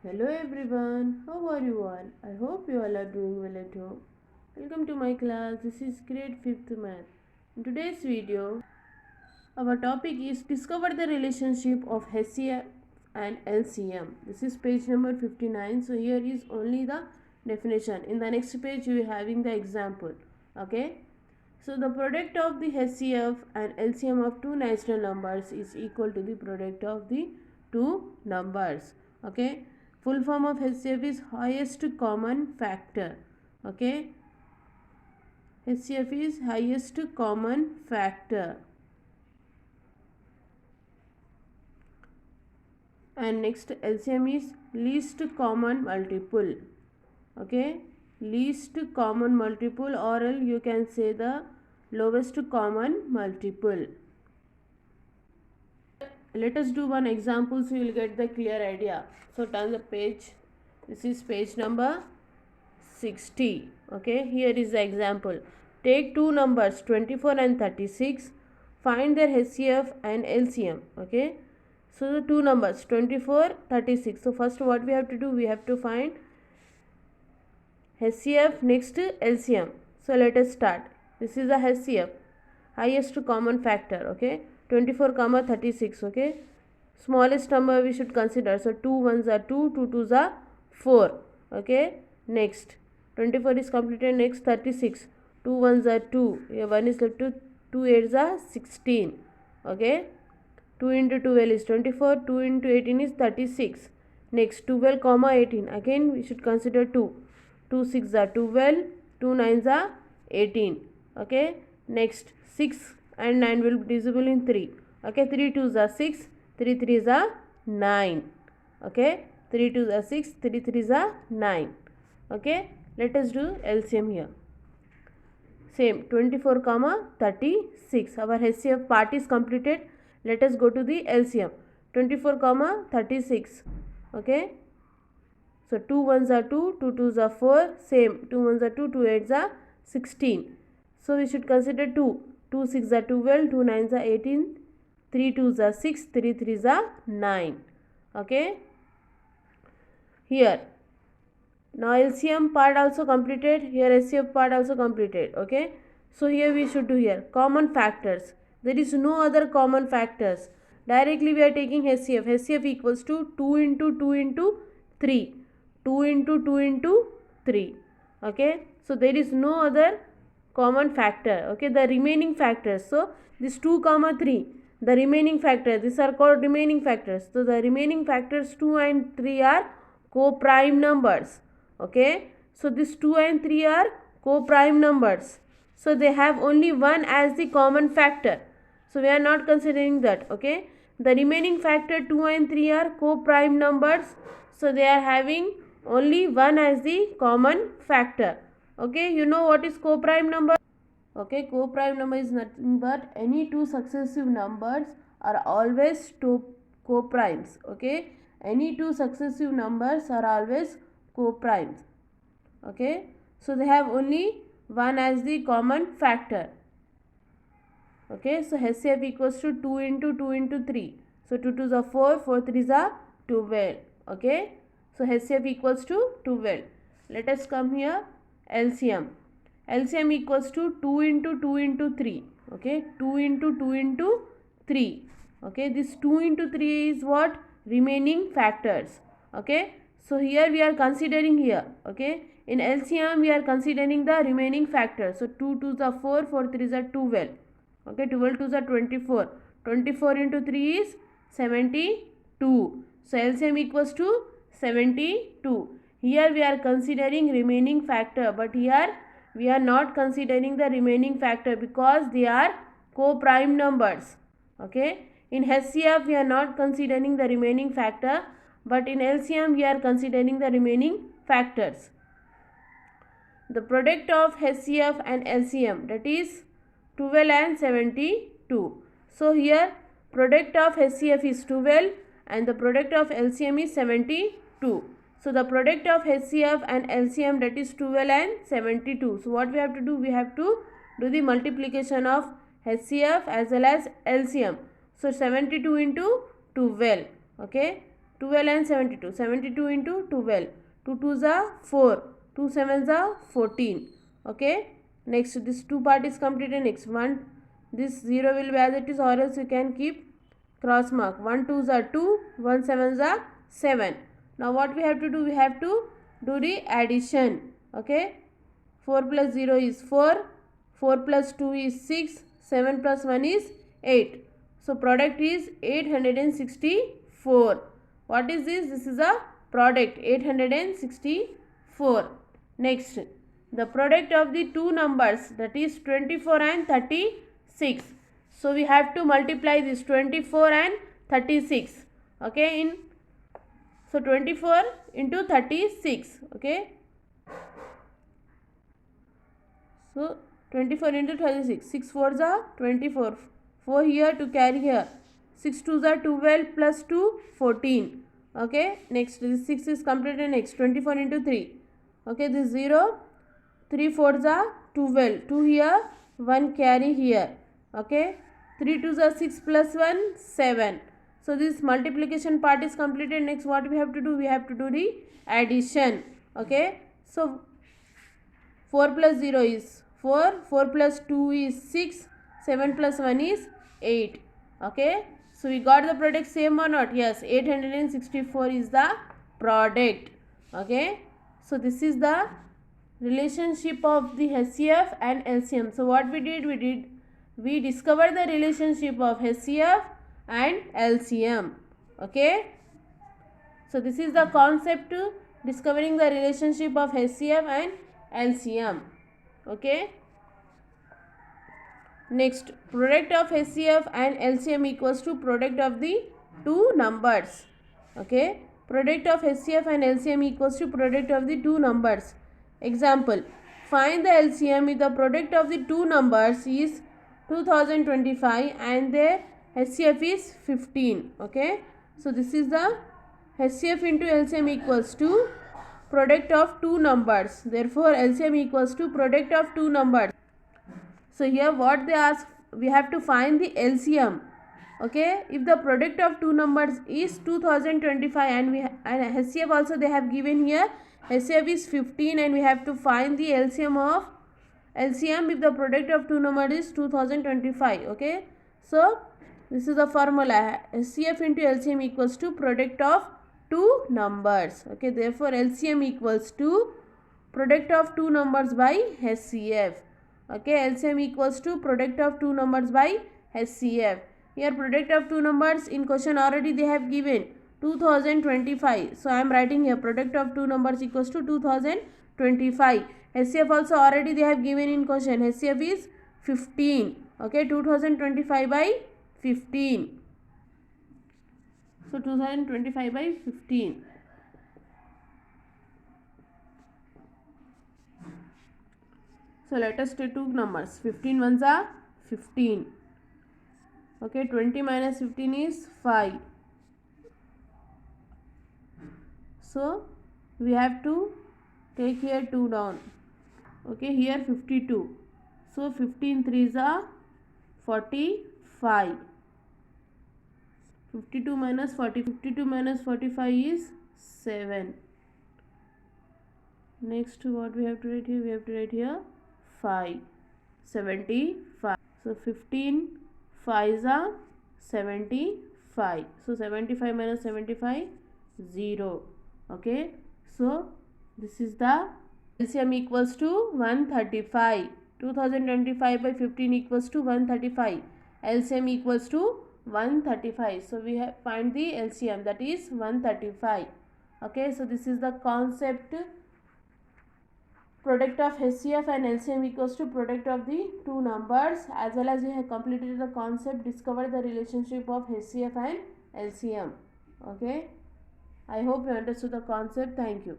Hello everyone, how are you all? I hope you all are doing well at home. Welcome to my class. This is grade 5th math. In today's video, our topic is discover the relationship of HCF and LCM. This is page number 59. So here is only the definition. In the next page, you are having the example. Okay. So the product of the HCF and LCM of two natural numbers is equal to the product of the two numbers. Okay. Full form of HCF is highest common factor. Okay. HCF is highest common factor. And next LCM is least common multiple. Okay. Least common multiple, or else you can say the lowest common multiple. Let us do one example so you will get the clear idea. So turn the page. This is page number 60. Okay, here is the example. Take two numbers 24 and 36. Find their HCF and LCM. Okay, so the two numbers 24, 36. So first what we have to do, we have to find HCF, next LCM. So let us start. This is the HCF, highest common factor. Okay, 24 comma 36. Okay, smallest number we should consider. So 2 ones are 2, 2 twos are 4. Okay, next 24 is completed. Next 36, 2 ones are 2. Here 1 is left to 2 eights are 16. Okay, 2 into 12 is 24. 2 into 18 is 36. Next 12 comma 18. Again we should consider 2. 2 6 are 12. 2 9s are 18. Okay, next 6 and 9 will be divisible in 3. Okay, 3 2s are 6. 3 3s are 9. Okay, 3 2s are 6. 3 3s are 9. Okay, let us do LCM here. Same 24 comma 36. Our HCF part is completed. Let us go to the LCM. 24 comma 36. Okay, so 2 ones are 2, 2 twos are 4. Same 2 ones are 2, 2 eights are 16. So we should consider 2. 2 6 are 12, 2 9s are 18, 3 twos are 6, 3 threes are 9. Okay, here now LCM part also completed. Here HCF part also completed. Okay, so here we should do here common factors. There is no other common factors. Directly we are taking HCF. HCF equals to 2 into 2 into 3. 2 into 2 into 3. Okay, so there is no other common factor. Okay, the remaining factors. So this 2 comma 3, the remaining factors, these are called remaining factors. So the remaining factors 2 and 3 are co-prime numbers. Okay, so this 2 and 3 are co-prime numbers. So they have only one as the common factor. So we are not considering that. Okay, the remaining factor 2 and 3 are co-prime numbers. So they are having only one as the common factor. Okay, you know what is co-prime number? Okay, co-prime number is nothing but any two successive numbers are always two co-primes. Okay, any two successive numbers are always co-primes. Okay, so they have only one as the common factor. Okay, so HCF equals to 2 into 2 into 3. So 2 2s are 4, 4 3s are 12. Okay, so HCF equals to 12. Let us come here LCM. LCM equals to 2 into 2 into 3. Okay, 2 into 2 into 3. Okay, this 2 into 3 is what? Remaining factors. Okay, so here we are considering here. Okay, in LCM we are considering the remaining factors. So 2 2s are 4, 4 3s are 12. Okay, 12 2s are 24. 24 into 3 is 72. So LCM equals to 72. Here we are considering remaining factor, but here we are not considering the remaining factor because they are co-prime numbers. Okay, in HCF we are not considering the remaining factor, but in LCM we are considering the remaining factors. The product of HCF and LCM, that is 12 and 72. So here product of HCF is 12 and the product of LCM is 72. So the product of HCF and LCM, that is 12 and 72. So what we have to do? We have to do the multiplication of HCF as well as LCM. So 72 into 12. Okay, 12 and 72. 72 into 12. 2 2s are 4. 2 7s are 14. Okay. Next, this two part is completed. Next one, this 0 will be as it is, or else you can keep cross mark. 1 2s are 2. 1 7s are 7. Now what we have to do? We have to do the addition. Okay. 4 plus 0 is 4. 4 plus 2 is 6. 7 plus 1 is 8. So product is 864. What is this? This is a product 864. Next, the product of the two numbers, that is 24 and 36. So we have to multiply this 24 and 36. Okay, so 24 into 36. Okay, so 24 into 36. 6 4s are 24. 4 here to carry here. 6 2s are 12 plus 2 14. Okay, next this 6 is completed. Next 24 into 3. Okay, this 0. 3 4s are 12. 2 here, 1 carry here. Okay, 3 2s are 6 plus 1 7. So this multiplication part is completed. Next what we have to do? We have to do the addition. Okay, so 4 plus 0 is 4. 4 plus 2 is 6. 7 plus 1 is 8. Okay, so we got the product same or not? Yes, 864 is the product. Okay, so this is the relationship of the HCF and LCM. So what we did? We discovered the relationship of HCF and LCM. Okay, so this is the concept to discovering the relationship of HCF and LCM. Okay, next, product of HCF and LCM equals to product of the two numbers. Okay, product of HCF and LCM equals to product of the two numbers. Example, find the LCM if the product of the two numbers is 2025 and the HCF is 15. Okay, so this is the HCF into LCM equals to product of two numbers. Therefore LCM equals to product of two numbers. So here what they ask, we have to find the LCM. Okay, if the product of two numbers is 2025 and and HCF also they have given here, HCF is 15 and we have to find the LCM of LCM if the product of two numbers is 2025. Okay, so this is the formula, HCF into LCM equals to product of two numbers. Okay, therefore LCM equals to product of two numbers by HCF. Okay, LCM equals to product of two numbers by HCF. Here product of two numbers in question already they have given 2025. So I am writing here product of two numbers equals to 2025. HCF also already they have given in question. HCF is 15. Okay, 2025 by 15. So 2025 by 15. So let us take two numbers. 15 ones are 15. Okay, 20 minus 15 is 5. So we have to take here 2 down. Okay, here 52. So 15 3s are 45. 52 minus 40. 52 minus 45 is 7. Next what we have to write here? We have to write here 5. 75. So 15 5s are 75. So 75 minus 75 0. Okay, so this is the LCM equals to 135. 2025 by 15 equals to 135. LCM equals to 135. So we have find the LCM, that is 135. Okay, so this is the concept, product of HCF and LCM equals to product of the two numbers, as well as we have completed the concept, discovered the relationship of HCF and LCM. Okay, I hope you understood the concept. Thank you.